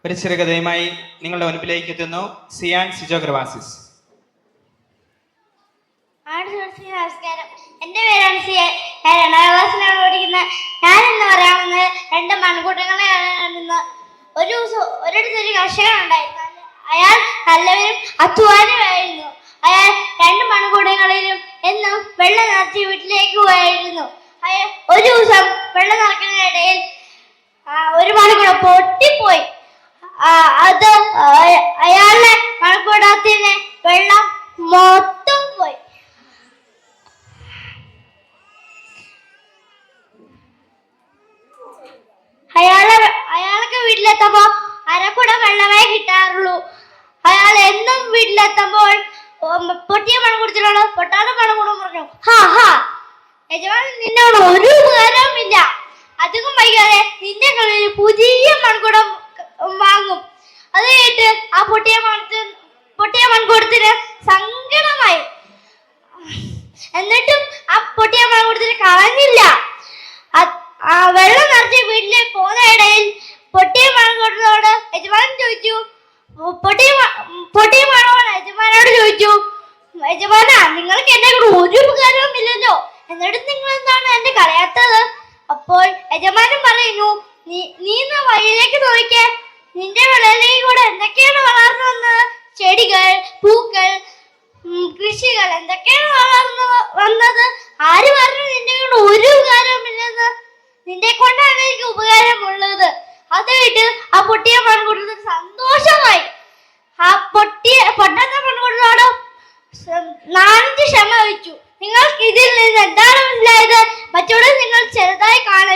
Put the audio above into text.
ഒരു ചെറുകഥയുമായി നിങ്ങളുടെ മുൻപിലേക്ക് എത്തുന്നു സിയാൻ സിജോ ഗ്രവാസിസ്. നമസ്കാരം, എന്റെ പേരാണ് സിയാൻ. ഞാൻ 2ാം ക്ലാസ്സിലാണ് പഠിക്കുന്നത്. ഞാൻ എന്ന് പറയാവുന്നത് 2 മൺകൂട്ടങ്ങളെയാണ്. ഒരു ദിവസം ഒരിടത്തൊരു കർഷകൻ ഉണ്ടായിരുന്നു. അയാൾ നല്ലവരും അധ്വാനമായിരുന്നു. അയാൾ 2 മൺകൂട്ടങ്ങളിലും എന്നും വെള്ളം നിറച്ച് വീട്ടിലേക്ക് പോയായിരുന്നു. അയാൾ ഒരു ദിവസം വെള്ളം നിറയ്ക്കുന്നതിനിടയിൽ ഒരു മൺകുടം പൊട്ടിപ്പോയി. അത് അയാളുടെ മൺകുടത്തിന് വെള്ളം മൊത്തം പോയി. അയാൾക്ക് വീട്ടിലെത്തുമ്പോ അരക്കുടം വെള്ളമേ കിട്ടാറുള്ളൂ. അയാൾ എന്നും വീട്ടിലെത്തുമ്പോൾ പൊട്ടിയ മൺകുടത്തിലുള്ള പൊട്ടാത്ത മൺകുടം പറഞ്ഞു, യജമാനൻ നിന്നോട് ഒരു ഉപകാരവും ഇല്ല. അധികം വൈകാതെ നിന്റെ കളിയിൽ പുതിയ മൺകുടം വാങ്ങും. അത് കേട്ട് ആ പൊട്ടിയ മൺകുടത്തിന് സങ്കടമായി. എന്നിട്ടും ആ പൊട്ടിയ മൺകുടത്തിന് കളഞ്ഞില്ല. വെള്ളം നിറച്ച് വീട്ടിലേക്ക് പോകുന്ന ഇടയിൽ പൊട്ടിയ മൺകുടത്തോട് യജമാനൻ ചോദിച്ചു, പൊട്ടിയ മണോട് യജമാനോട് ചോദിച്ചു, യജമാന, നിങ്ങൾക്ക് എന്നെ കൂടെ ഒരു ഉപകാരവും ഇല്ലല്ലോ, എന്നിട്ട് നിങ്ങൾ എന്താണ് എന്നെ കളയാത്തത്? അപ്പോൾ യജമാനൻ പറയുന്നു, നീ വഴിയിലേക്ക് നോക്കിക്കേ, നിന്റെ വെള്ളയിലേക്ക് കൂടെ എന്തൊക്കെയാണ് വളർന്നു വന്നത്? ചെടികൾ, പൂക്കൾ, കൃഷികൾ എന്തൊക്കെയാണ് വളർന്നു വന്നത്? ആര് പറഞ്ഞു നിന്റെ കൊണ്ട് ഒരു ഉപകാരവും ഇല്ലെന്ന്? നിന്നെ കൊണ്ടാണ് എനിക്ക് ഉപകാരമുള്ളത്. അത് കേട്ട് ആ പൊട്ടിയ മൺകുടത്തിന് സന്തോഷമായി. ആ പൊട്ടാത്ത മൺകുടത്തോട് 4 ക്ഷമ വെച്ചു. നിങ്ങൾക്ക് ഇതിൽ നിന്ന് എന്താണ് മനസ്സിലായത്? മറ്റുള്ള നിങ്ങൾ ചെറുതായി കാണരുത്.